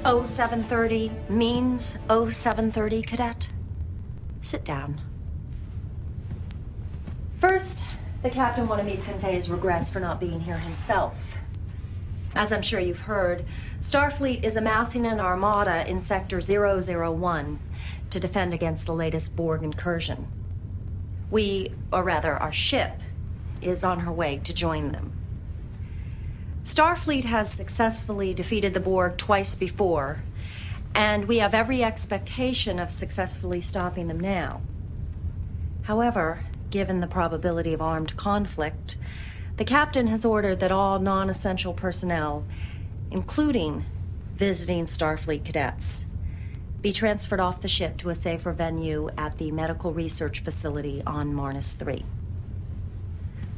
0730 means 0730, Cadet. Sit down. First, the captain wanted me to convey his regrets for not being here himself. As I'm sure you've heard, Starfleet is amassing an armada in Sector 001 to defend against the latest Borg incursion. Our ship, is on her way to join them. Starfleet has successfully defeated the Borg twice before, and we have every expectation of successfully stopping them now. However, given the probability of armed conflict, the captain has ordered that all non-essential personnel, including visiting Starfleet cadets, be transferred off the ship to a safer venue at the medical research facility on Marnus 3.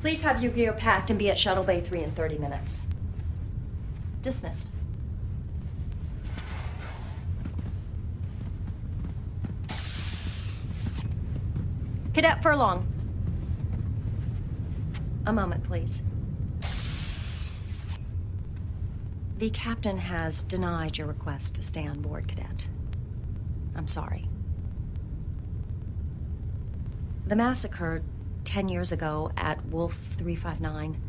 Please have your gear packed and be at Shuttle Bay 3 in 30 minutes. Dismissed. Cadet Furlong. A moment, please. The captain has denied your request to stay on board, Cadet. I'm sorry. The massacre 10 years ago at Wolf 359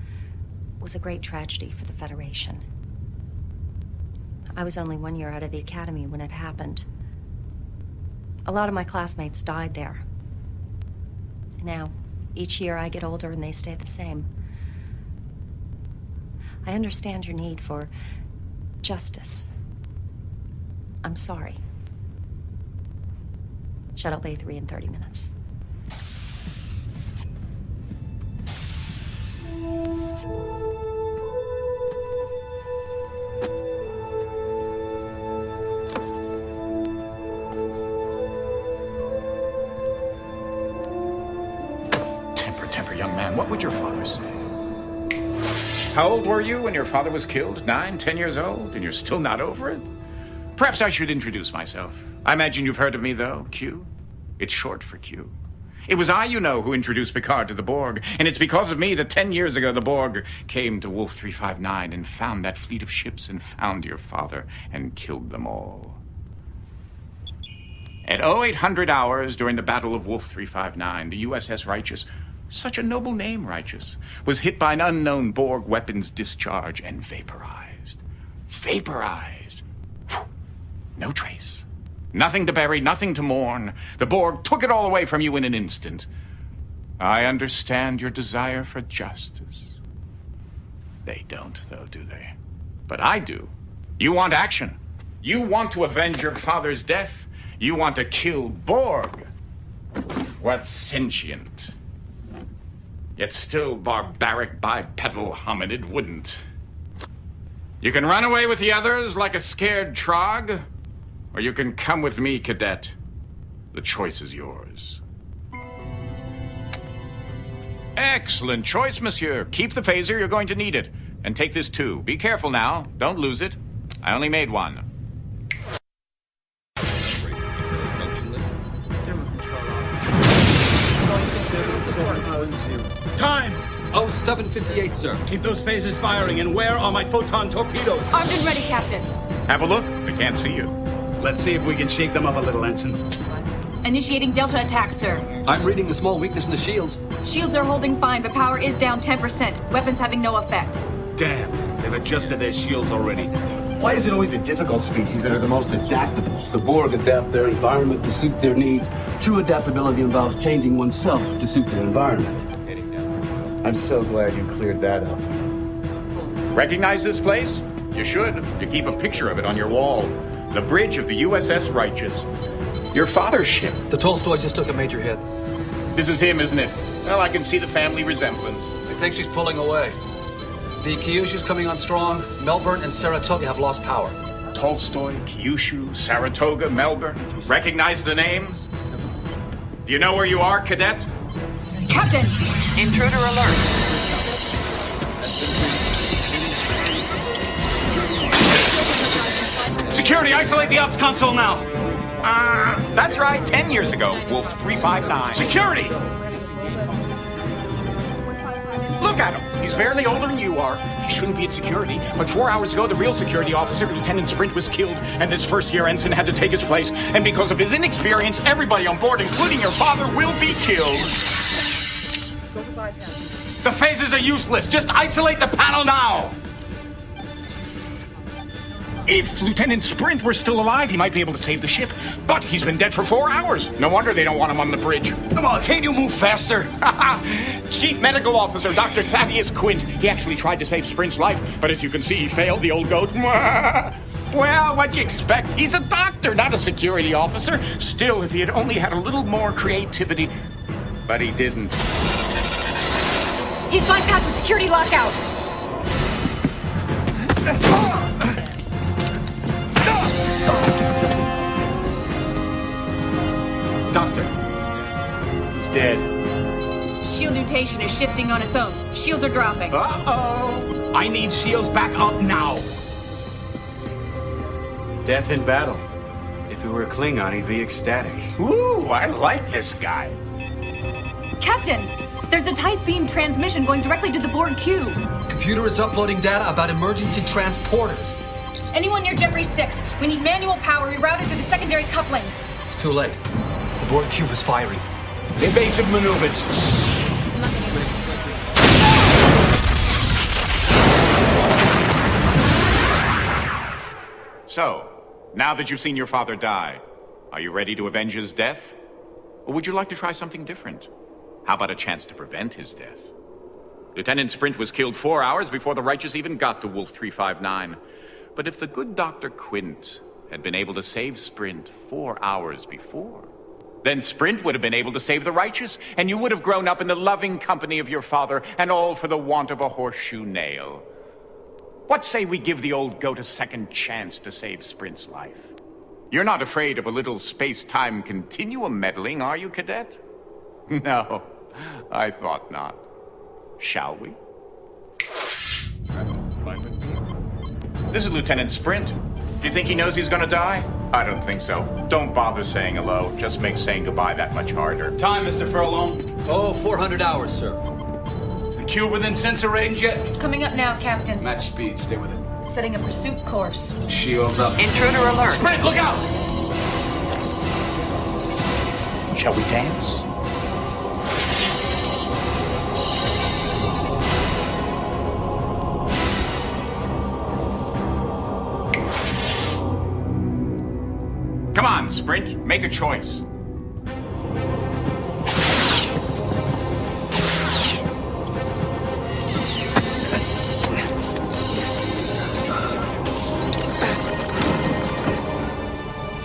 was a great tragedy for the Federation. I was only 1 year out of the academy when it happened. A lot of my classmates died there. Now, each year I get older and they stay the same. I understand your need for justice. I'm sorry. Shuttle Bay 3 in 30 minutes. Temper, young man. What would your father say? How old were you when your father was killed? 9, 10 years old? And you're still not over it? Perhaps I should introduce myself. I imagine you've heard of me, though. Q. It's short for Q. It was I, you know, who introduced Picard to the Borg. And it's because of me that 10 years ago the Borg came to Wolf 359 and found that fleet of ships and found your father and killed them all. At 0800 hours during the Battle of Wolf 359, the USS Righteous, such a noble name, Righteous, was hit by an unknown Borg weapons discharge and vaporized. Vaporized. Whew. No trace. Nothing to bury, nothing to mourn. The Borg took it all away from you in an instant. I understand your desire for justice. They don't, though, do they? But I do. You want action. You want to avenge your father's death. You want to kill Borg. What's sentient? Yet still barbaric bipedal hominid wouldn't. You can run away with the others like a scared trog, or you can come with me, Cadet. The choice is yours. Excellent choice, monsieur. Keep the phaser, you're going to need it. And take this too. Be careful now. Don't lose it. I only made one. Time! 0758, sir. Keep those phasers firing, and where are my photon torpedoes? Armed and ready, Captain. Have a look. They can't see you. Let's see if we can shake them up a little, Ensign. Initiating Delta attack, sir. I'm reading a small weakness in the shields. Shields are holding fine, but power is down 10%. Weapons having no effect. Damn, they've adjusted their shields already. Why is it always the difficult species that are the most adaptable? The Borg adapt their environment to suit their needs. True adaptability involves changing oneself to suit their environment. I'm so glad you cleared that up. Recognize this place? You should. You keep a picture of it on your wall. The bridge of the USS Righteous. Your father's ship. The Tolstoy just took a major hit. This is him, isn't it? Well, I can see the family resemblance. I think she's pulling away. The Kyushu's coming on strong. Melbourne and Saratoga have lost power. Tolstoy, Kyushu, Saratoga, Melbourne. Recognize the names? Do you know where you are, Cadet? Captain! Intruder alert. Security, isolate the ops console now! That's right, 10 years ago, Wolf 359. Security! Look at him. He's barely older than you are. he shouldn't be at security, but 4 hours ago, the real security officer, Lieutenant Sprint, was killed, and this first-year ensign had to take his place. And because of his inexperience, everybody on board, including your father, will be killed. The phasers are useless. Just isolate the panel now. If Lieutenant Sprint were still alive, he might be able to save the ship. But he's been dead for 4 hours. No wonder they don't want him on the bridge. Come on, can't you move faster? Chief Medical Officer Dr. Thaddeus Quint. He actually tried to save Sprint's life, but as you can see, he failed, the old goat. Well, what'd you expect? He's a doctor, not a security officer. Still, if he had only had a little more creativity. But he didn't. He's bypassed the security lockout. Doctor, he's dead. Shield mutation is shifting on its own. Shields are dropping. Uh-oh. I need shields back up now. Death in battle. If he were a Klingon, he'd be ecstatic. Ooh, I like this guy. Captain, there's a tight beam transmission going directly to the Borg cube. Computer is uploading data about emergency transporters. Anyone near Jeffrey 6? We need manual power rerouted through the secondary couplings. It's too late. The Borg cube is firing. Evasive maneuvers. So, now that you've seen your father die, are you ready to avenge his death? Or would you like to try something different? How about a chance to prevent his death? Lieutenant Sprint was killed 4 hours before the righteous even got to Wolf 359. But if the good Dr. Quint had been able to save Sprint 4 hours before, then Sprint would have been able to save the righteous, and you would have grown up in the loving company of your father, and all for the want of a horseshoe nail. What say we give the old goat a second chance to save Sprint's life? You're not afraid of a little space-time continuum meddling, are you, Cadet? No, I thought not. Shall we? This is Lieutenant Sprint. Do you think he knows he's gonna die? I don't think so. Don't bother saying hello. Just makes saying goodbye that much harder. Time, Mr. Furlong. Oh, 400 hours, sir. Is the cube within sensor range yet? Coming up now, Captain. Match speed, stay with it. Setting a pursuit course. Shields up. Intruder alert. Sprint, look out! Shall we dance? Come on, Sprint. Make a choice.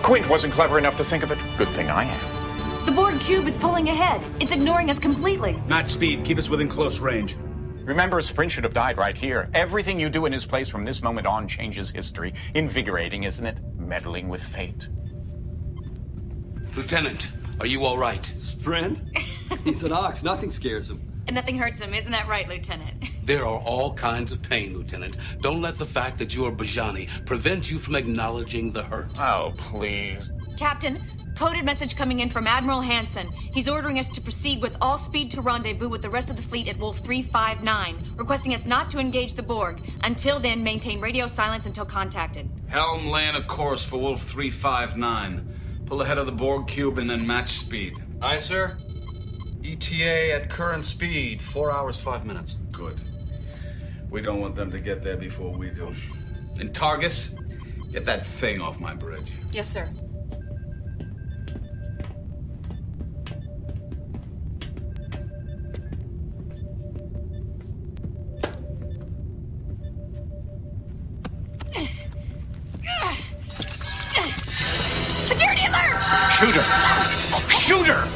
Quint wasn't clever enough to think of it. Good thing I am. The Borg cube is pulling ahead. It's ignoring us completely. Match speed, keep us within close range. Remember, Sprint should have died right here. Everything you do in his place from this moment on changes history. Invigorating, isn't it? Meddling with fate. Lieutenant, are you all right? Sprint? He's an ox. Nothing scares him. And nothing hurts him, isn't that right, Lieutenant? There are all kinds of pain, Lieutenant. Don't let the fact that you are Bajani prevent you from acknowledging the hurt. Oh, please. Captain, coded message coming in from Admiral Hansen. He's ordering us to proceed with all speed to rendezvous with the rest of the fleet at Wolf 359, requesting us not to engage the Borg. Until then, maintain radio silence until contacted. Helm laying a course for Wolf 359. Pull ahead of the Borg cube and then match speed. Aye, sir. ETA at current speed, 4 hours, 5 minutes. Good. We don't want them to get there before we do. And Targus, get that thing off my bridge. Yes, sir. Security alert! Shoot her! Shoot her!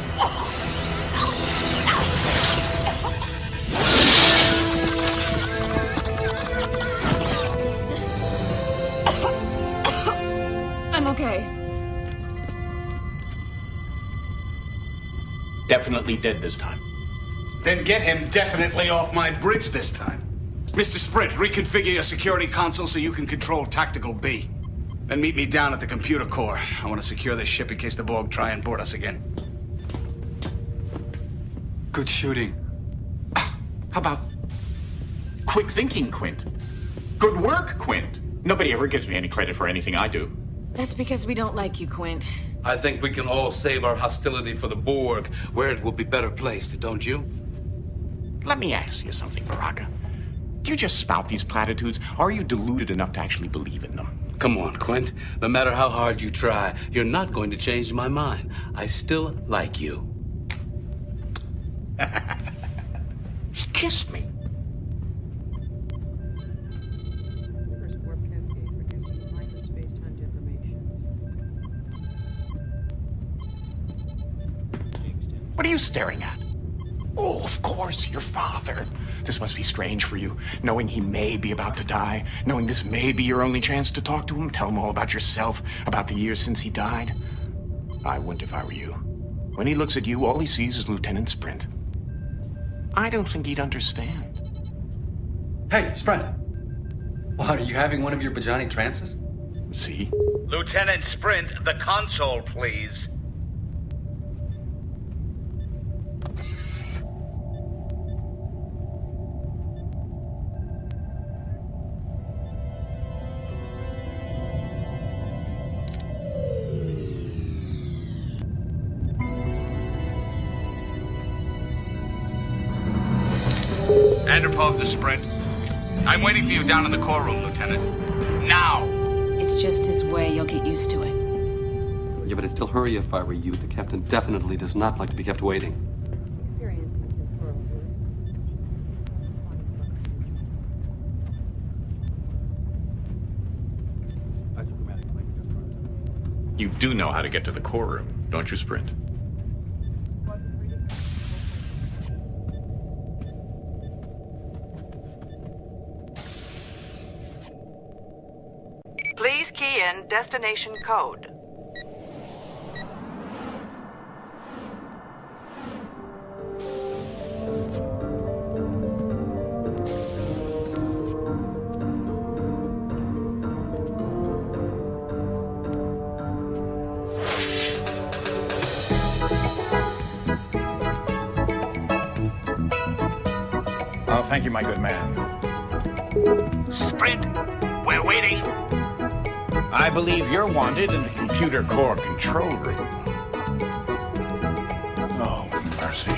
I'm okay. Definitely dead this time. Then get him definitely off my bridge this time. Mr. Sprint, reconfigure your security console so you can control Tactical B. Then meet me down at the computer core. I want to secure this ship in case the Borg try and board us again. Good shooting. How about Quick thinking, Quint. Good work, Quint. Nobody ever gives me any credit for anything I do. That's because we don't like you, Quint. I think we can all save our hostility for the Borg, where it will be better placed, don't you? Let me ask you something, Baraka. Do you just spout these platitudes, or are you deluded enough to actually believe in them? Come on, Quint. No matter how hard you try, you're not going to change my mind. I still like you. He kissed me. What are you staring at? Oh, of course, your father. This must be strange for you, knowing he may be about to die, knowing this may be your only chance to talk to him, tell him all about yourself, about the years since he died. I wouldn't if I were you. When he looks at you, all he sees is Lieutenant Sprint. I don't think he'd understand. Hey, Sprint. What, are you having one of your Bajani trances? See? Lieutenant Sprint, the console, please. Andropov to Sprint. I'm waiting for you down in the core room, Lieutenant. Now! It's just his way. You'll get used to it. Yeah, but I'd still hurry if I were you. The captain definitely does not like to be kept waiting. You do know how to get to the core room, don't you, Sprint? Please key in destination code. Oh, thank you, my good man. Sprint, we're waiting. I believe you're wanted in the computer core control room. Oh, mercy.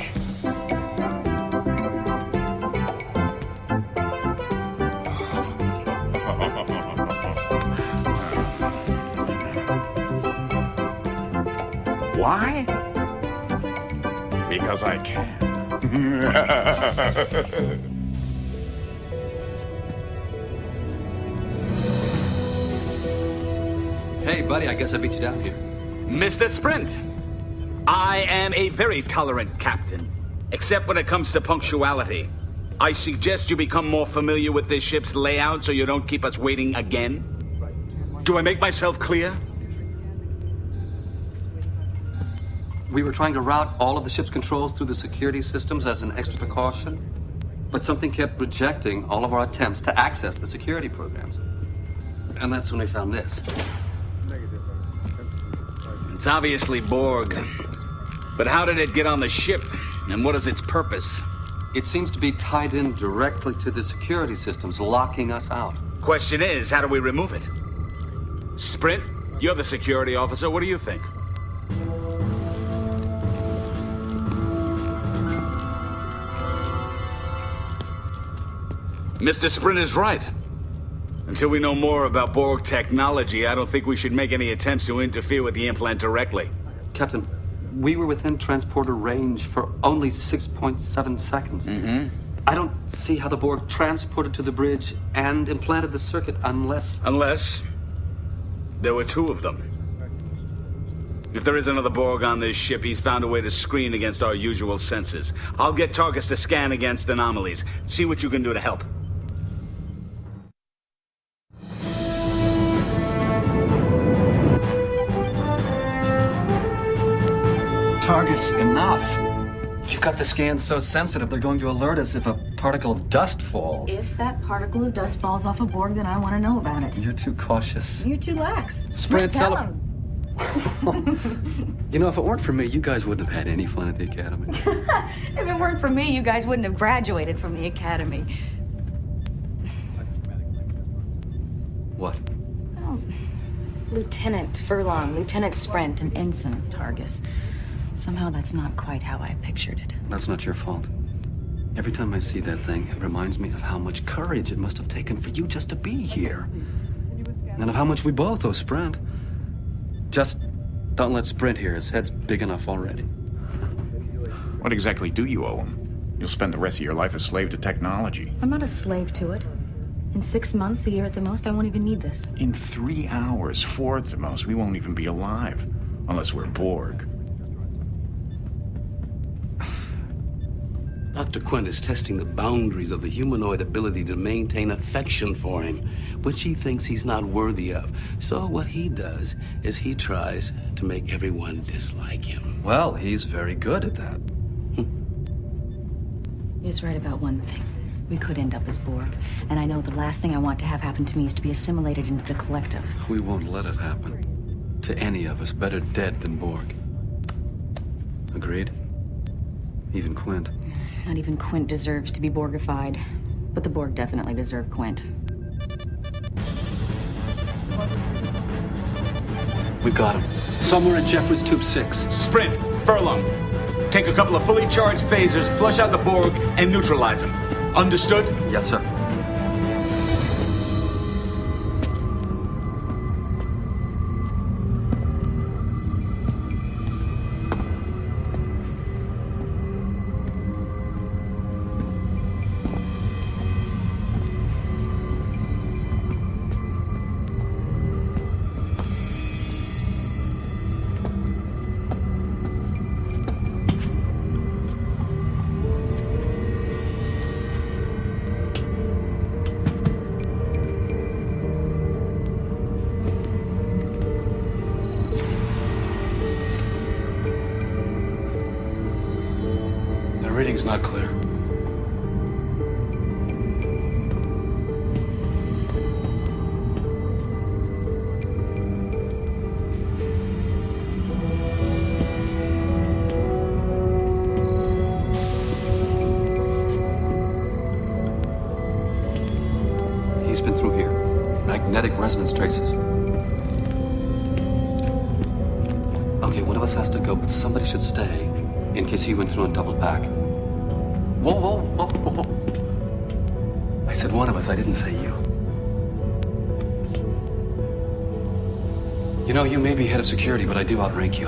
Why? Because I can. Hey, buddy, I guess I beat you down here. Mr. Sprint, I am a very tolerant captain, except when it comes to punctuality. I suggest you become more familiar with this ship's layout so you don't keep us waiting again. Do I make myself clear? We were trying to route all of the ship's controls through the security systems as an extra precaution, but something kept rejecting all of our attempts to access the security programs. And that's when we found this. It's obviously Borg. But how did it get on the ship? And what is its purpose? It seems to be tied in directly to the security systems, locking us out. Question is, how do we remove it? Sprint, you're the security officer. What do you think? Mr. Sprint is right. Until we know more about Borg technology, I don't think we should make any attempts to interfere with the implant directly. Captain, we were within transporter range for only 6.7 seconds. I don't see how the Borg transported to the bridge and implanted the circuit unless... Unless there were two of them. If there is another Borg on this ship, he's found a way to screen against our usual senses. I'll get Tarkus to scan against anomalies. See what you can do to help. Targus, enough. You've got the scans so sensitive, they're going to alert us if a particle of dust falls. If that particle of dust falls off a Borg, then I want to know about it. You're too cautious. You're too lax. Sprint, tell him. You know, if it weren't for me, you guys wouldn't have had any fun at the academy. If it weren't for me, you guys wouldn't have graduated from the academy. What? Well, Lieutenant Furlong, Lieutenant Sprint, and Ensign Targus. Somehow that's not quite how I pictured it. That's not your fault. Every time I see that thing, it reminds me of how much courage it must have taken for you just to be here. And of how much we both owe Sprint. Just don't let Sprint hear. His head's big enough already. What exactly do you owe him? You'll spend the rest of your life a slave to technology. I'm not a slave to it. In 6 months, a year at the most, I won't even need this. In 3 hours, 4 at the most, we won't even be alive. Unless we're Borg. Dr. Quint is testing the boundaries of the humanoid ability to maintain affection for him, which he thinks he's not worthy of. So what he does is he tries to make everyone dislike him. Well, he's very good at that. He's right about one thing. We could end up as Borg, and I know the last thing I want to have happen to me is to be assimilated into the collective. We won't let it happen. To any of us, better dead than Borg. Agreed? Even Quint. Not even Quint deserves to be Borgified, but the Borg definitely deserve Quint. We've got him. Somewhere in Jeffries Tube 6. Sprint, Furlong. Take a couple of fully charged phasers, flush out the Borg, and neutralize them. Understood? Yes, sir. Reading's not clear. He's been through here. Magnetic resonance traces. Okay, one of us has to go, but somebody should stay in case he went through and doubled back. Whoa, whoa, whoa, whoa. I said one of us, I didn't say you. You know, you may be head of security, but I do outrank you.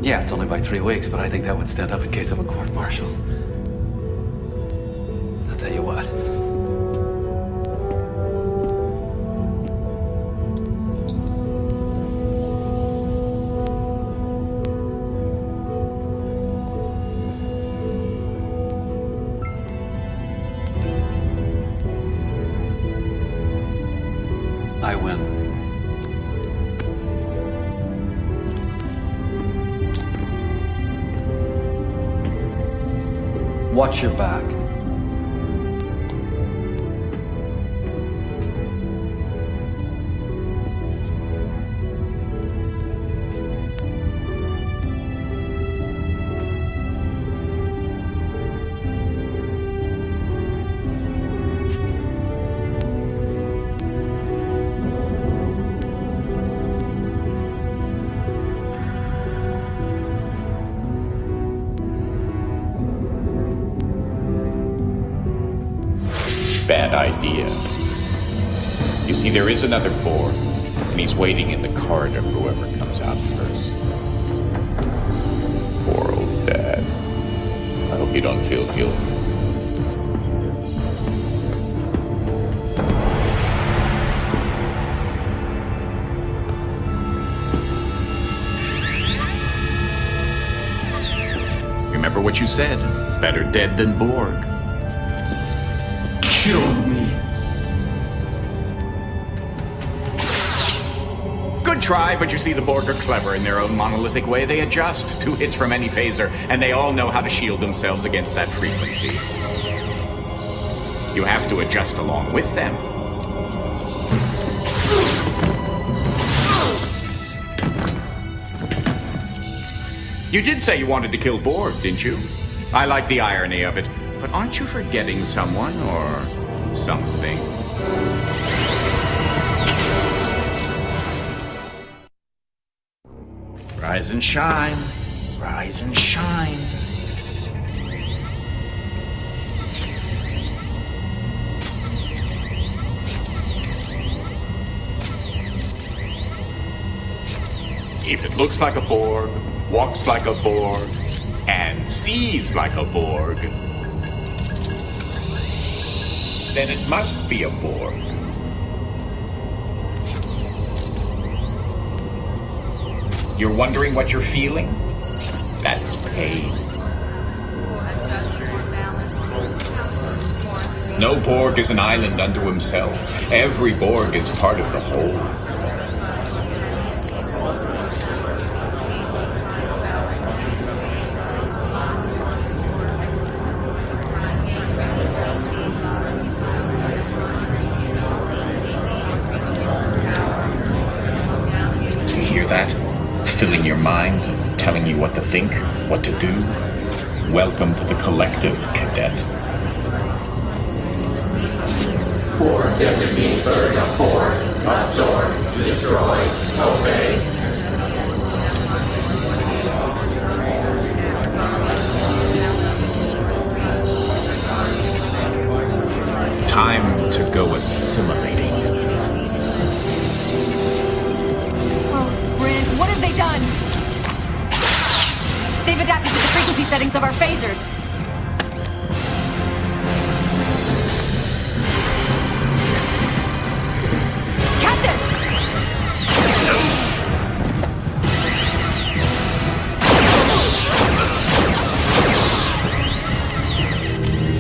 Yeah, it's only by 3 weeks, but I think that would stand up in case of a court-martial. I'll tell you what. I win. Watch your back. Bad idea. You see, there is another Borg, and he's waiting in the corridor for whoever comes out first. Poor old Dad. I hope you don't feel guilty. Remember what you said. Better dead than Borg. Kill me. Good try, but you see, the Borg are clever in their own monolithic way. They adjust. 2 hits from any phaser, and they all know how to shield themselves against that frequency. You have to adjust along with them. You did say you wanted to kill Borg, didn't you? I like the irony of it. But aren't you forgetting someone or something? Rise and shine. Rise and shine. If it looks like a Borg, walks like a Borg, and sees like a Borg, then it must be a Borg. You're wondering what you're feeling? That's pain. No Borg is an island unto himself. Every Borg is part of the whole. Filling your mind, telling you what to think, what to do. Welcome to the collective, cadet. For designate bird of Borg, absorb, destroy, obey. Time to go assimilating. What have they done? They've adapted to the frequency settings of our phasers. Captain!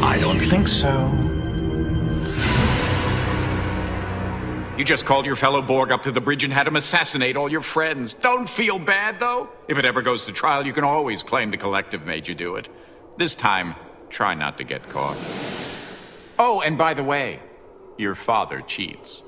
I don't think so. You just called your fellow Borg up to the bridge and had him assassinate all your friends. Don't feel bad, though. If it ever goes to trial, you can always claim the collective made you do it. This time, try not to get caught. Oh, and by the way, your father cheats.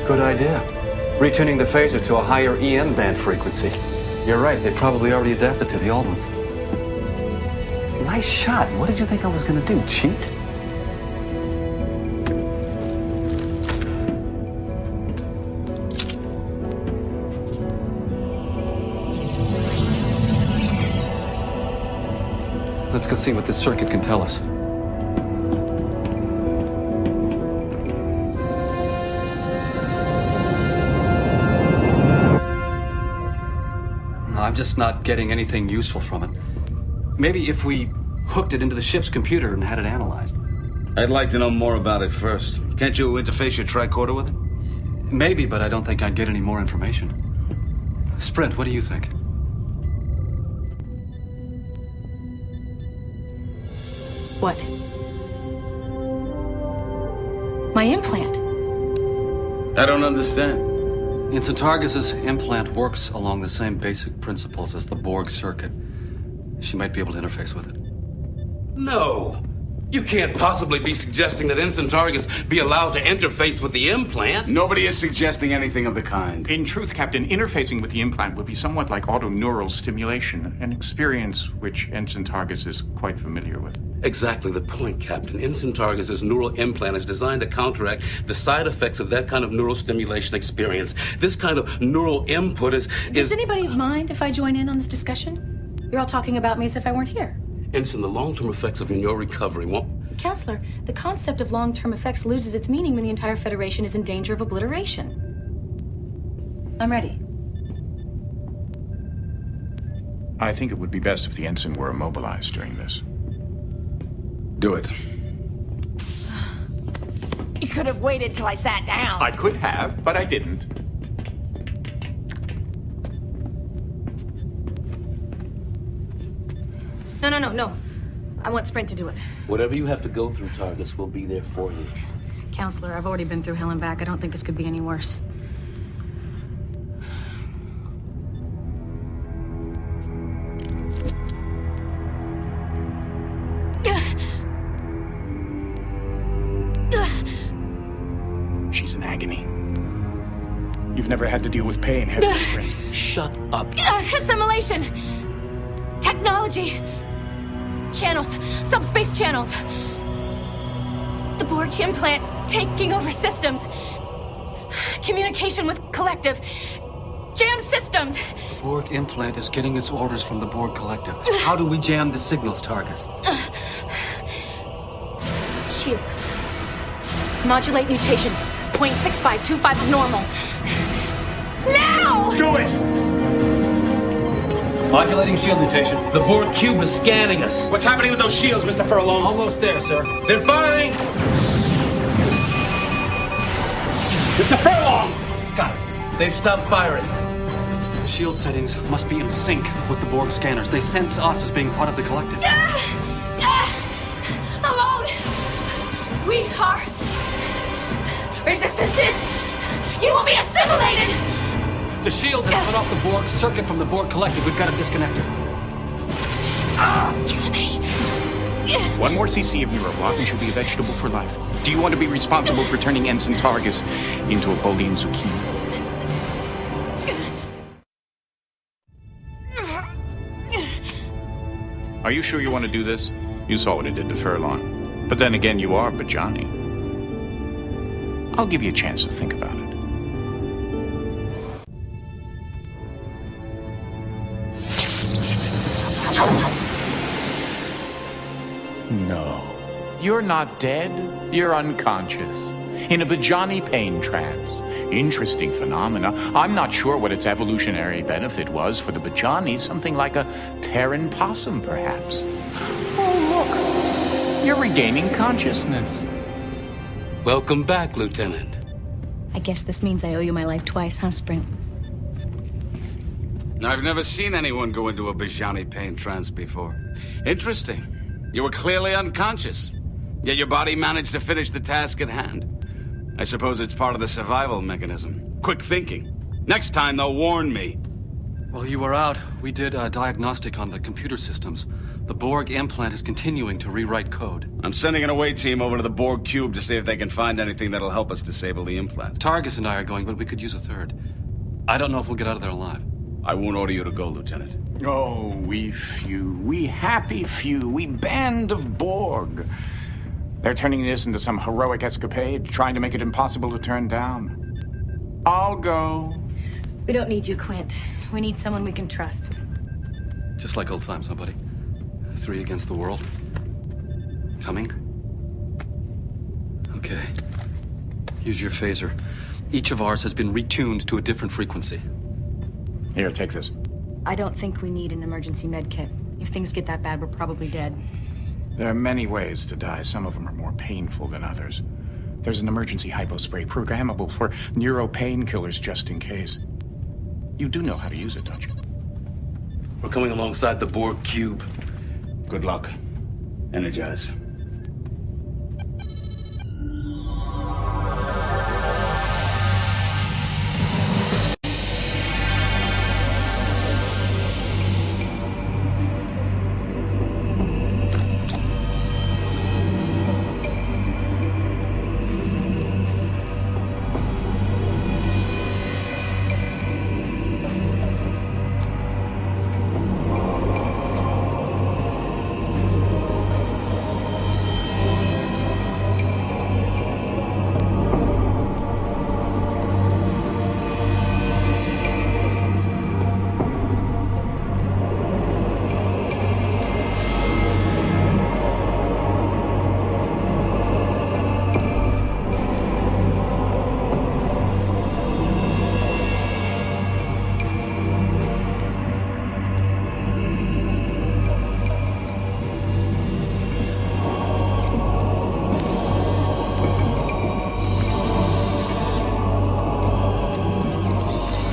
Good idea. Retuning the phaser to a higher EM band frequency. You're right, they probably already adapted to the old ones. Nice shot. What did you think I was gonna do, cheat? Let's go see what this circuit can tell us. I'm just not getting anything useful from it. Maybe if we hooked it into the ship's computer and had it analyzed. I'd like to know more about it first. Can't you interface your tricorder with it? Maybe, but I don't think I'd get any more information. Sprint, what do you think? What? My implant. I don't understand. Ensign Targus's implant works along the same basic principles as the Borg circuit. She might be able to interface with it. No. You can't possibly be suggesting that Ensign Targus be allowed to interface with the implant. Nobody is suggesting anything of the kind. In truth, Captain, interfacing with the implant would be somewhat like autoneural stimulation, an experience which Ensign Targus is quite familiar with. Exactly the point, Captain. Ensign Targus's neural implant is designed to counteract the side effects of that kind of neural stimulation experience. This kind of neural input is... Does anybody mind if I join in on this discussion? You're all talking about me as if I weren't here. Ensign, the long-term effects of your recovery won't... Counselor, the concept of long-term effects loses its meaning when the entire Federation is in danger of obliteration. I'm ready. I think it would be best if the Ensign were immobilized during this. Do it. You could have waited till I sat down. I could have, but I didn't. No. I want Sprint to do it. Whatever you have to go through, Targus, will be there for you. Counselor, I've already been through hell and back. I don't think this could be any worse. She's in agony. You've never had to deal with pain, have you, Sprint? Shut up. Assimilation! Technology! Channels! Subspace channels! The Borg implant taking over systems! Communication with collective! Jam systems! The Borg implant is getting its orders from the Borg collective. How do we jam the signals, Targus? Shields. Modulate mutations. 0.6525 of normal. Now! Do it! Modulating shield mutation. The Borg cube is scanning us. What's happening with those shields, Mr. Furlong? Almost there, sir. They're firing! Mr. Furlong! Got it. They've stopped firing. The shield settings must be in sync with the Borg scanners. They sense us as being part of the collective. Alone! We are... Resistances! You will be assimilated! The shield has cut off the Borg circuit from the Borg collective. We've got to disconnect her. One more CC of neuroblock and she'll be a vegetable for life. Do you want to be responsible for turning Ensign Targus into a Bolian zucchini? Are you sure you want to do this? You saw what it did to Furlong. But then again, you are Bajani. I'll give you a chance to think about it. No. You're not dead. You're unconscious. In a Bajani pain trance. Interesting phenomena. I'm not sure what its evolutionary benefit was for the Bajani. Something like a Terran possum, perhaps. Oh, look. You're regaining consciousness. Welcome back, Lieutenant. I guess this means I owe you my life twice, huh, Sprint? I've never seen anyone go into a Bajani pain trance before. Interesting. You were clearly unconscious, yet your body managed to finish the task at hand. I suppose it's part of the survival mechanism. Quick thinking. Next time, they'll warn me. While you were out, we did a diagnostic on the computer systems. The Borg implant is continuing to rewrite code. I'm sending an away team over to the Borg cube to see if they can find anything that'll help us disable the implant. Targus and I are going, but we could use a third. I don't know if we'll get out of there alive. I won't order you to go, Lieutenant. Oh, we few, we happy few, we band of Borg. They're turning this into some heroic escapade, trying to make it impossible to turn down. I'll go. We don't need you, Quint. We need someone we can trust. Just like old times, huh, buddy? 3 against the world. Coming? Okay. Here's your phaser. Each of ours has been retuned to a different frequency. Here, take this. I don't think we need an emergency med kit. If things get that bad, we're probably dead. There are many ways to die. Some of them are more painful than others. There's an emergency hypospray programmable for neuro painkillers just in case. You do know how to use it, don't you? We're coming alongside the Borg cube. Good luck. Energize.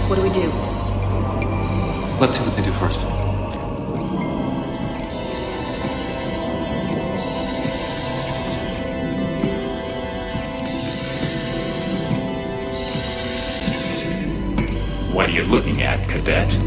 What do we do? Let's see what they do first. you looking at, Cadet?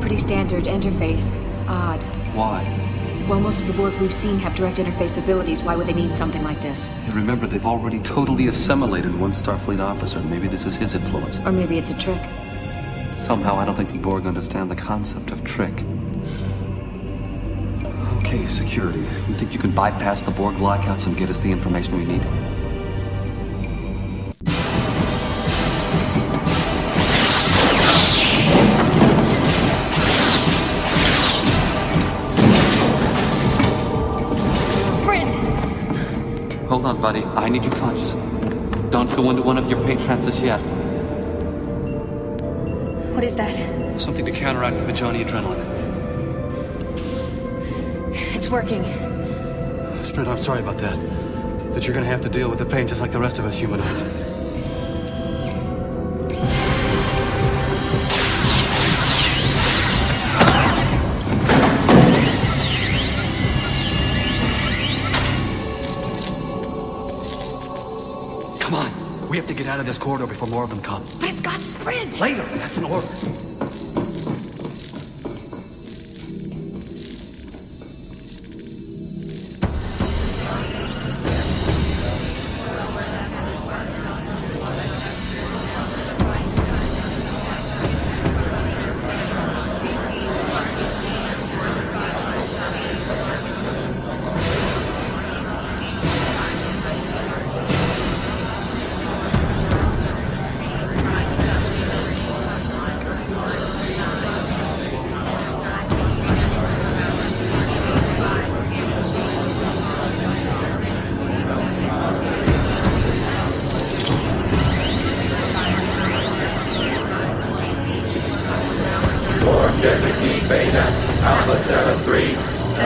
Pretty standard interface. Odd. Why? Well, most of the Borg we've seen have direct interface abilities. Why would they need something like this? And remember, they've already totally assimilated one Starfleet officer. Maybe this is his influence. Or maybe it's a trick. Somehow, I don't think the Borg understand the concept of trick. Okay, security. You think you can bypass the Borg lockouts and get us the information we need? Hold on, buddy. I need you conscious. Don't go into one of your paint trances yet. What is that? Something to counteract the Bajani adrenaline. It's working. Sprint, I'm sorry about that. But you're gonna have to deal with the pain just like the rest of us humanoids. Come on. We have to get out of this corridor before more of them come. But it's got sprint! Later. That's an order. Designate Beta, Alpha 7-3.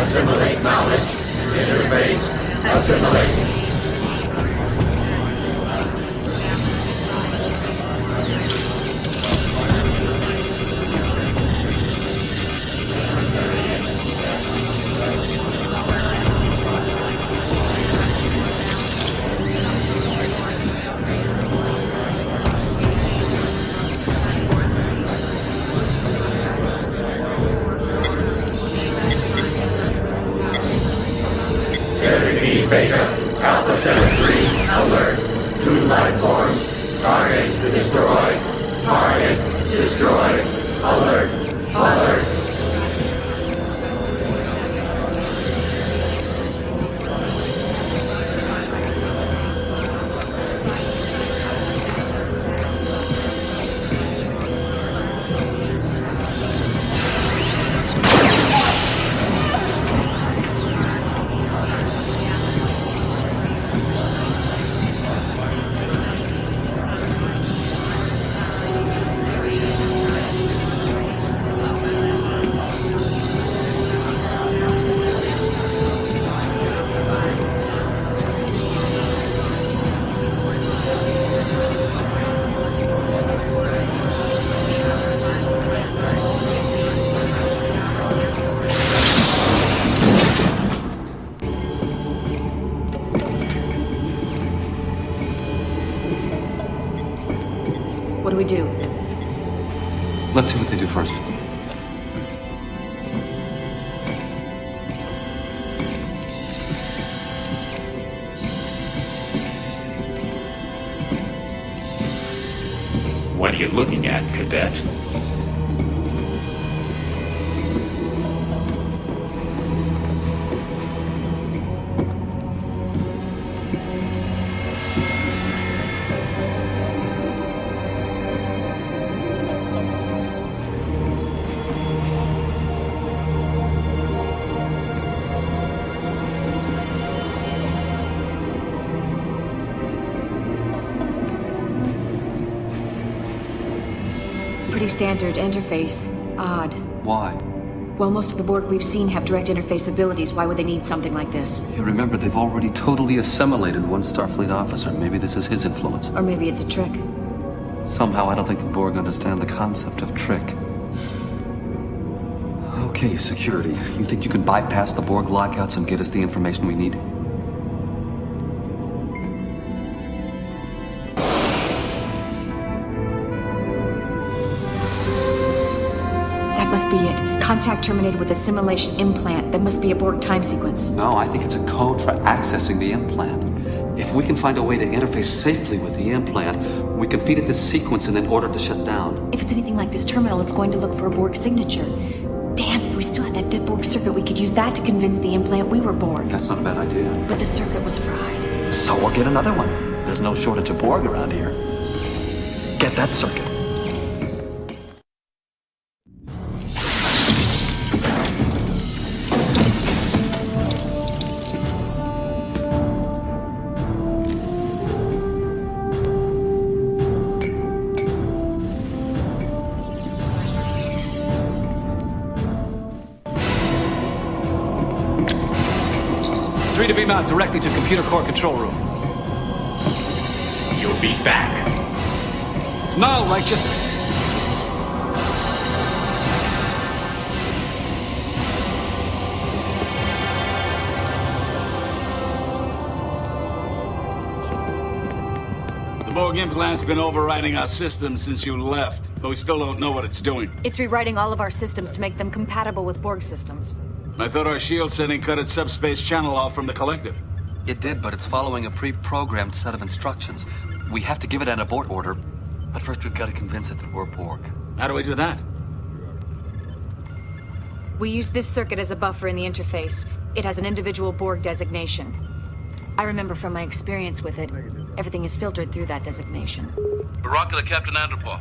Assimilate knowledge. Interface. Assimilate. Designate Beta, Alpha 7-3, alert. 2 life forms. Target destroyed. Target destroyed. Alert. Alert. What do we do? Let's see what they do first. What are you looking at, Cadet? Pretty pretty standard interface. Odd. Why? Well, most of the Borg we've seen have direct interface abilities. Why would they need something like this? You remember, they've already totally assimilated one Starfleet officer. Maybe this is his influence. Or maybe it's a trick. Somehow, I don't think the Borg understand the concept of trick. Okay, security. You think you can bypass the Borg lockouts and get us the information we need? That must be it. Contact terminated with assimilation implant. That must be a Borg time sequence. No, I think it's a code for accessing the implant. If we can find a way to interface safely with the implant, we can feed it this sequence and then order it to shut down. If it's anything like this terminal, it's going to look for a Borg signature. Damn, if we still had that dead Borg circuit, we could use that to convince the implant we were Borg. That's not a bad idea. But the circuit was fried. So we'll get another one. There's no shortage of Borg around here. Get that circuit. To beam out directly to computer core control room. You'll be back. No, Righteous. The Borg implant's been overriding our systems since you left, but we still don't know what it's doing. It's rewriting all of our systems to make them compatible with Borg systems. I thought our shield setting cut its subspace channel off from the collective. It did, but it's following a pre-programmed set of instructions. We have to give it an abort order, but first we've got to convince it that we're Borg. How do we do that? We use this circuit as a buffer in the interface. It has an individual Borg designation. I remember from my experience with it, everything is filtered through that designation. Baraka to Captain Andropov.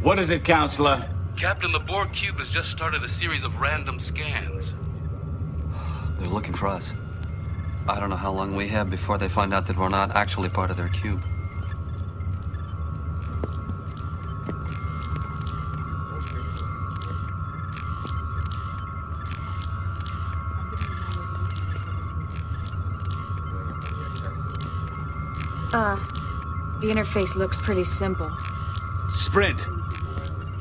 What is it, Counselor? Captain, the Borg cube has just started a series of random scans. They're looking for us. I don't know how long we have before they find out that we're not actually part of their cube. The interface looks pretty simple. Sprint.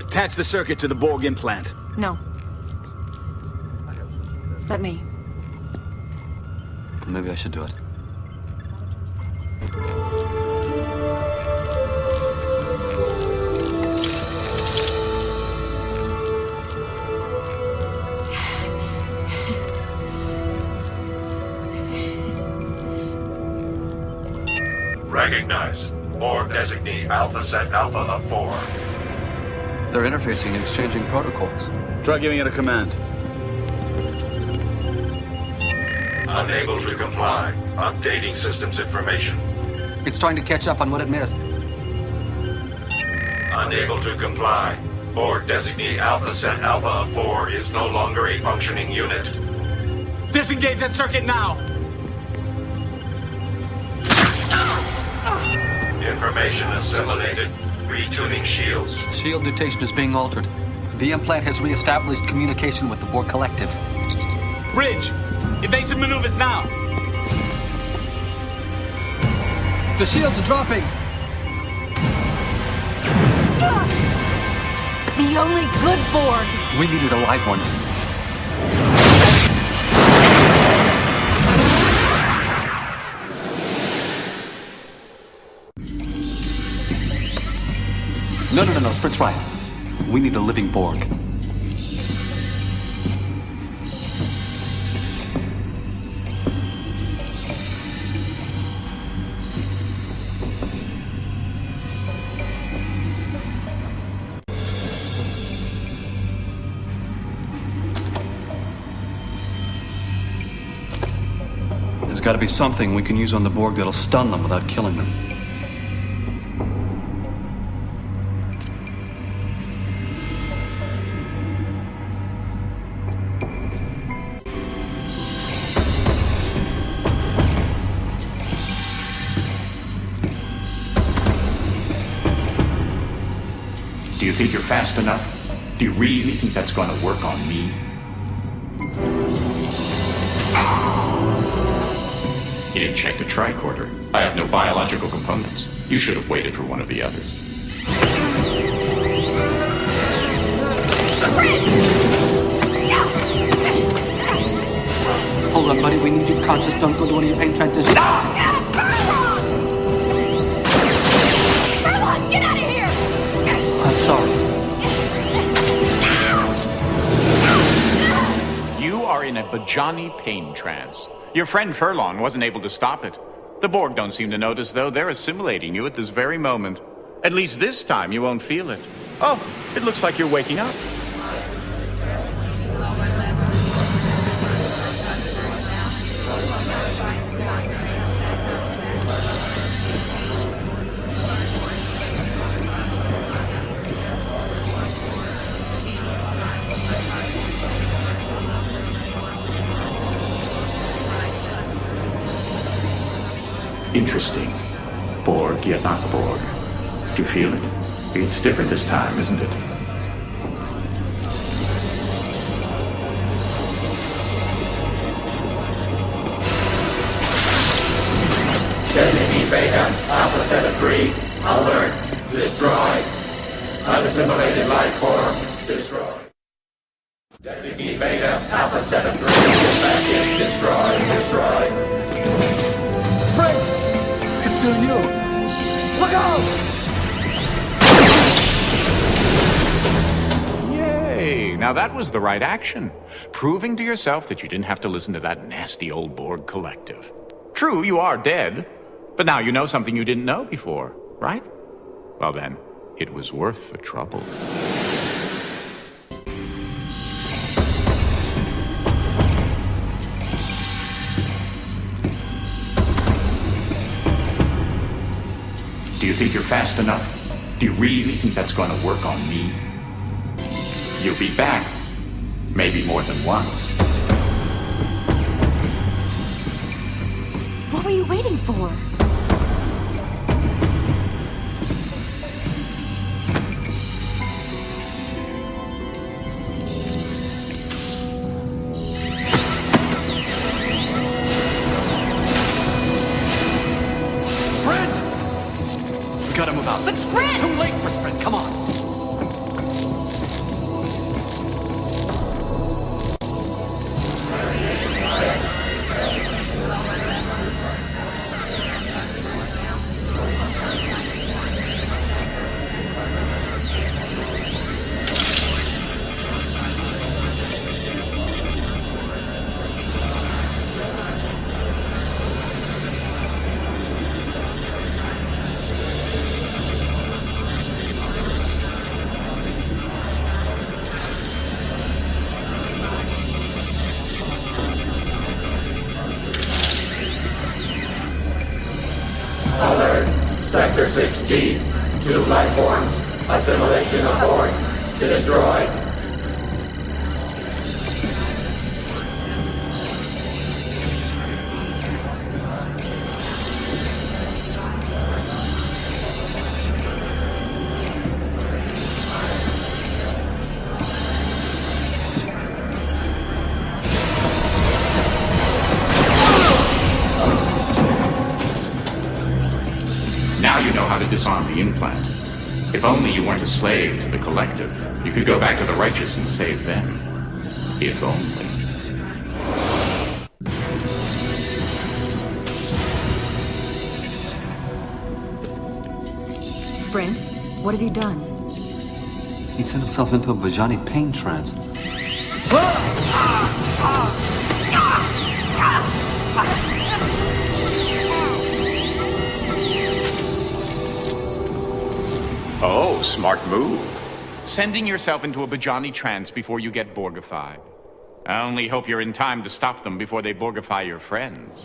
Attach the circuit to the Borg implant. No. Let me. Maybe I should do it. Recognize. Borg designee Alpha Set Alpha of 4. They're interfacing and exchanging protocols. Try giving it a command. Unable to comply. Updating systems information. It's trying to catch up on what it missed. Unable to comply. Borg designee Alpha Set Alpha of 4 is no longer a functioning unit. Disengage that circuit now! Information assimilated. Retuning shields. Shield mutation is being altered. The implant has reestablished communication with the Borg collective. Bridge! Evasive maneuvers now! The shields are dropping! The only good Borg! We needed a live one. No, Sprint's right. We need a living Borg. There's got to be something we can use on the Borg that'll stun them without killing them. Do you you think you're fast enough? Do you really think that's going to work on me? You didn't check the tricorder. I have no biological components. You should have waited for one of the others. Hold on, buddy. We need you conscious. Don't go to one of your pain transitions. Furlong, get out of here! I'm sorry. You are in a Bajani pain trance. Your friend Furlong wasn't able to stop it. The Borg don't seem to notice, though. They're assimilating you at this very moment. At least this time you won't feel it. Oh, it looks like you're waking up. Interesting. Borg, yet not Borg. Do you feel it? It's different this time, isn't it? Designee Beta, Alpha Set of 3, alert, destroy. Unassimilated life form, destroy. Designee Beta, Alpha Set of 3, dispatch, destroy. It's still you! Look out! Yay! Now that was the right action. Proving to yourself that you didn't have to listen to that nasty old Borg collective. True, you are dead. But now you know something you didn't know before, right? Well then, it was worth the trouble. Do you think you're fast enough? Do you really think that's going to work on me? You'll be back. Maybe more than once. What were you waiting for? We gotta move out. But Sprint! Too late for Sprint, come on. Sector 6G, 2 life forms, assimilation of Borg, to destroy. Now you know how to disarm the implant. If only you weren't a slave to the collective, you could go back to the righteous and save them. If only. Sprint, what have you done? He sent himself into a Bajani pain trance. Oh, smart move. Sending yourself into a Bajani trance before you get Borgified. I only hope you're in time to stop them before they Borgify your friends.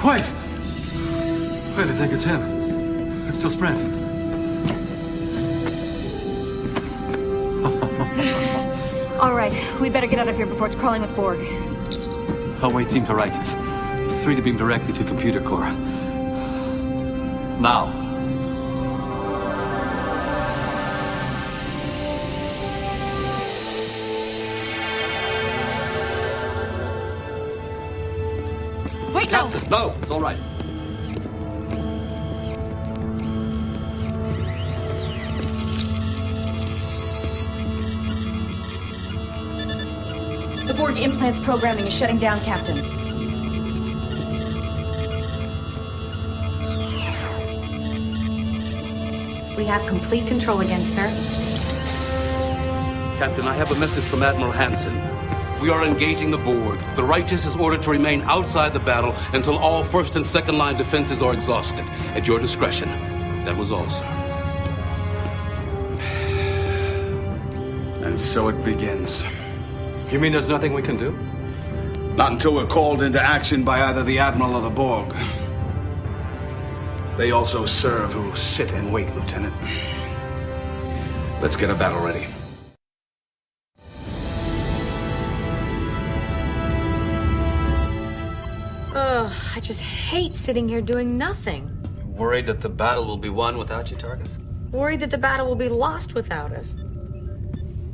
Wait! Wait, I think it's him. It's still Sprint. right. We'd better get out of here before it's crawling with Borg. Away team to righteous. 3 to beam directly to computer core. Now. Wait, Captain, no, it's all right. The Borg implant's programming is shutting down, Captain. We have complete control again, sir. Captain, I have a message from Admiral Hansen. We are engaging the Borg. The Righteous is ordered to remain outside the battle until all first and second line defenses are exhausted. At your discretion. That was all, sir. And so it begins. You mean there's nothing we can do? Not until we're called into action by either the Admiral or the Borg. They also serve who sit and wait, Lieutenant. Let's get a battle ready. Ugh, I just hate sitting here doing nothing. Worried that the battle will be won without you, Targus? Worried that the battle will be lost without us.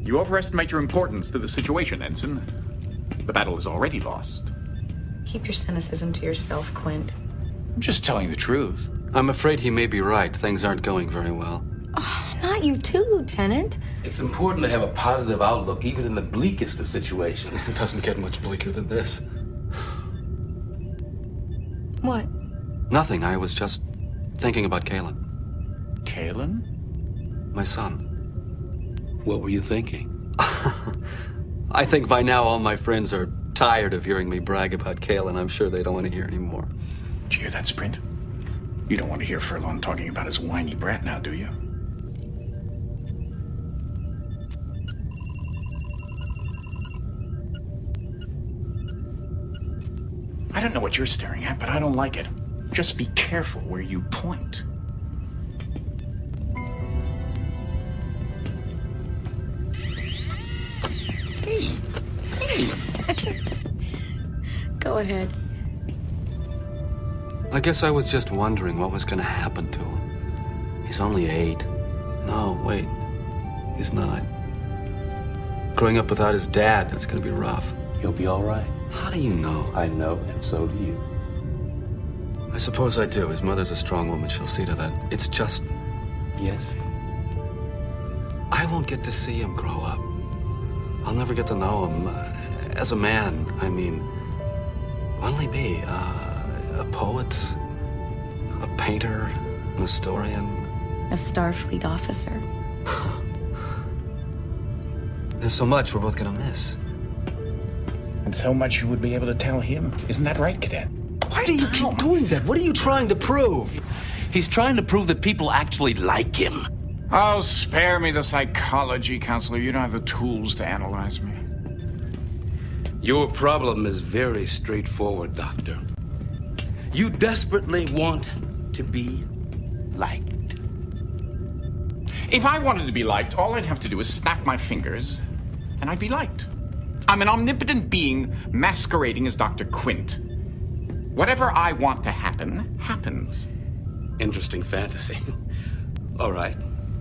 You overestimate your importance to the situation, Ensign. The battle is already lost. Keep your cynicism to yourself, Quint. I'm just telling the truth. I'm afraid he may be right. Things aren't going very well. Oh, not you too, Lieutenant. It's important to have a positive outlook, even in the bleakest of situations. It doesn't get much bleaker than this. What? Nothing. I was just thinking about Kalen. Kalen? My son. What were you thinking? I think by now all my friends are tired of hearing me brag about Kalen. I'm sure they don't want to hear anymore. Did you hear that, Sprint? You don't want to hear Furlong talking about his whiny brat now, do you? I don't know what you're staring at, but I don't like it. Just be careful where you point. Go ahead. I guess I was just wondering what was going to happen to him. He's only 8. No, wait. He's not. Growing up without his dad, that's going to be rough. He'll be all right. How do you know? I know, and so do you. I suppose I do. His mother's a strong woman. She'll see to that. It's just... Yes? I won't get to see him grow up. I'll never get to know him as a man. I mean, what'll he be? A poet? A painter? An historian? A Starfleet officer. There's so much we're both gonna miss. And so much you would be able to tell him. Isn't that right, Cadet? Why do you keep doing that? What are you trying to prove? He's trying to prove that people actually like him. Oh, spare me the psychology, Counselor. You don't have the tools to analyze me. Your problem is very straightforward, Doctor. You desperately want to be liked. If I wanted to be liked, all I'd have to do is snap my fingers, and I'd be liked. I'm an omnipotent being masquerading as Dr. Quint. Whatever I want to happen, happens. Interesting fantasy. All right,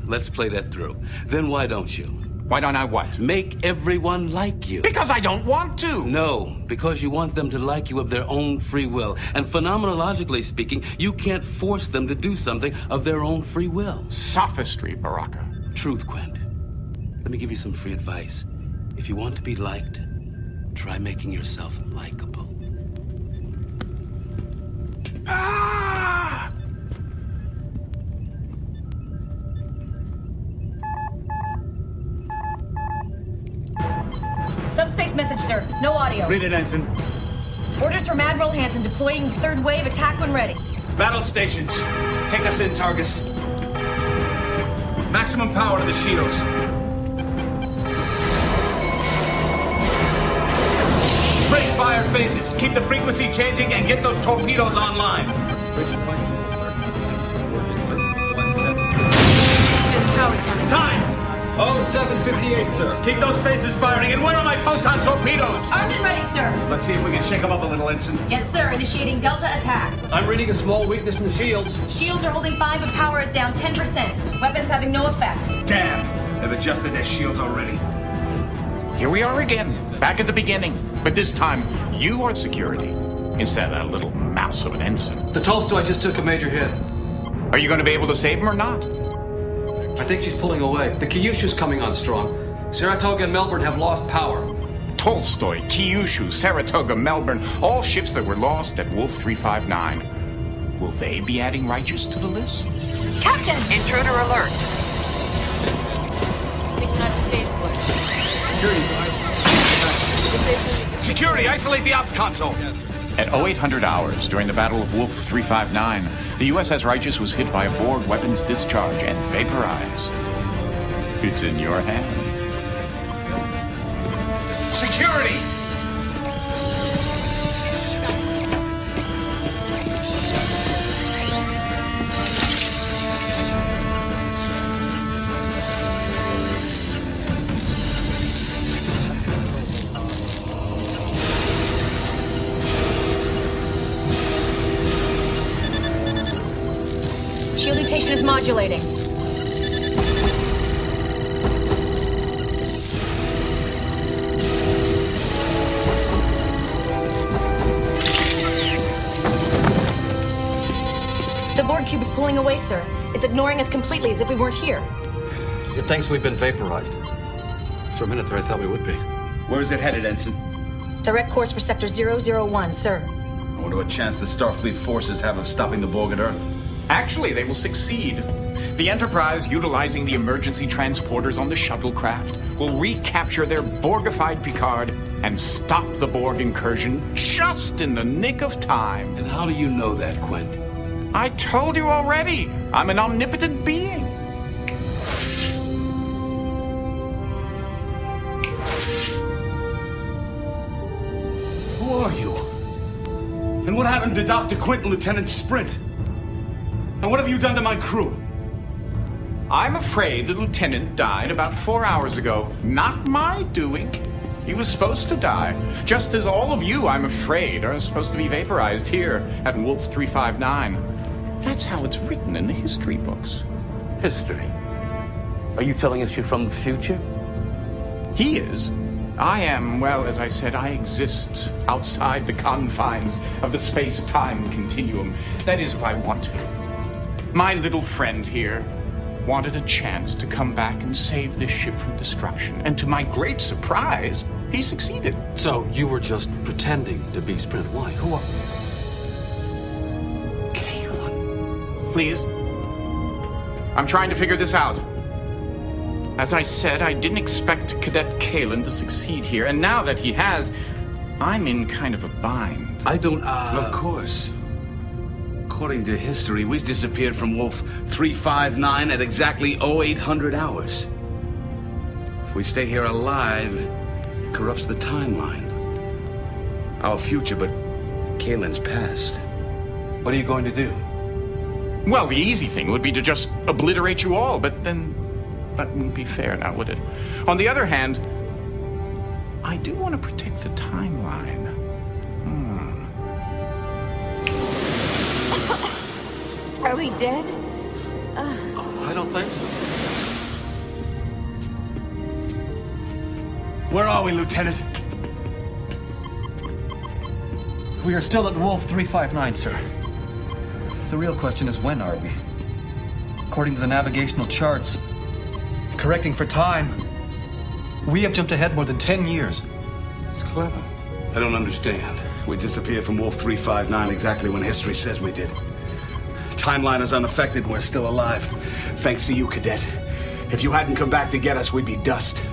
let's play that through. Then why don't you? Why don't I what? Make everyone like you. Because I don't want to. No, because you want them to like you of their own free will. And phenomenologically speaking, you can't force them to do something of their own free will. Sophistry, Baraka. Truth, Quint. Let me give you some free advice. If you want to be liked, try making yourself likable. Ah! Subspace message, sir. No audio. Read it, Ensign. Orders from Admiral Hansen deploying third wave. Attack when ready. Battle stations. Take us in, Targus. Maximum power to the shields. Spring fire phases. Keep the frequency changing and get those torpedoes online. Time! Oh, 758, sir. Keep those faces firing, and where are my photon torpedoes? Armed and ready, sir. Let's see if we can shake them up a little, Ensign. Yes, sir. Initiating Delta attack. I'm reading a small weakness in the shields. Shields are holding 5, but power is down 10%. Weapons having no effect. Damn! They've adjusted their shields already. Here we are again, back at the beginning. But this time, you are security, instead of that little mouse of an ensign. The Tolstoy just took a major hit. Are you going to be able to save him or not? I think she's pulling away. The Kyushu's coming on strong. Saratoga and Melbourne have lost power. Tolstoy, Kyushu, Saratoga, Melbourne, all ships that were lost at Wolf 359. Will they be adding Righteous to the list? Captain! Intruder alert. Security, isolate the ops console. At 0800 hours, during the Battle of Wolf 359, the USS Righteous was hit by a Borg weapons discharge and vaporized. It's in your hands. Security! Shielding is modulating. The Borg cube is pulling away, sir. It's ignoring us completely as if we weren't here. It thinks we've been vaporized. For a minute there, I thought we would be. Where is it headed, Ensign? Direct course for Sector 001, sir. I wonder what chance the Starfleet forces have of stopping the Borg at Earth. Actually, they will succeed. The Enterprise, utilizing the emergency transporters on the shuttlecraft, will recapture their Borgified Picard and stop the Borg incursion just in the nick of time. And how do you know that, Quint? I told you already. I'm an omnipotent being. Who are you? And what happened to Dr. Quint and Lieutenant Sprint? And what have you done to my crew? I'm afraid the lieutenant died about 4 hours ago. Not my doing. He was supposed to die. Just as all of you, I'm afraid, are supposed to be vaporized here at Wolf 359. That's how it's written in the history books. History? Are you telling us you're from the future? He is. I am, well, as I said, I exist outside the confines of the space-time continuum. That is, if I want to. My little friend here wanted a chance to come back and save this ship from destruction. And to my great surprise, he succeeded. So you were just pretending to be Sprint. Why? Who are... Kalen. Please. I'm trying to figure this out. As I said, I didn't expect Cadet Kalen to succeed here. And now that he has, I'm in kind of a bind. I don't, Of course. According to history, we disappeared from Wolf 359 at exactly 0800 hours. If we stay here alive, it corrupts the timeline. Our future, but Kalen's past. what are you going to do? Well, the easy thing would be to just obliterate you all, but then that wouldn't be fair now, would it? On the other hand, I do want to protect the timeline. Are we dead? I don't think so. Where are we, Lieutenant? We are still at Wolf 359, sir. The real question is, when are we? According to the navigational charts, correcting for time, we have jumped ahead more than 10 years. It's clever. I don't understand. We disappeared from Wolf 359 exactly when history says we did. Timeline is unaffected, we're still alive. Thanks to you, Cadet. If you hadn't come back to get us, we'd be dust.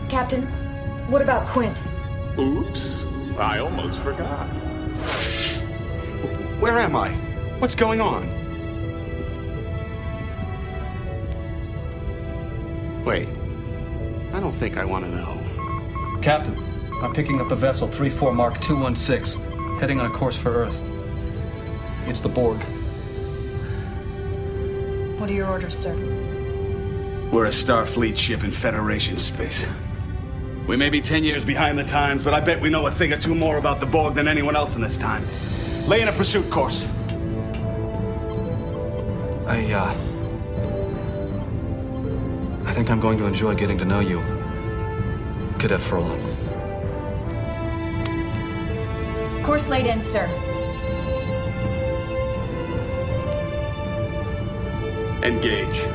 Captain, what about Quint? Oops, I almost forgot. Where am I? What's going on? Wait, I don't think I want to know. Captain, I'm picking up a vessel 34 Mark 216, heading on a course for Earth. It's the Borg. What are your orders, sir? We're a Starfleet ship in Federation space. We may be 10 years behind the times, but I bet we know a thing or two more about the Borg than anyone else in this time. Lay in a pursuit course. I think I'm going to enjoy getting to know you, Cadet Furlong. Course laid in, sir. Engage.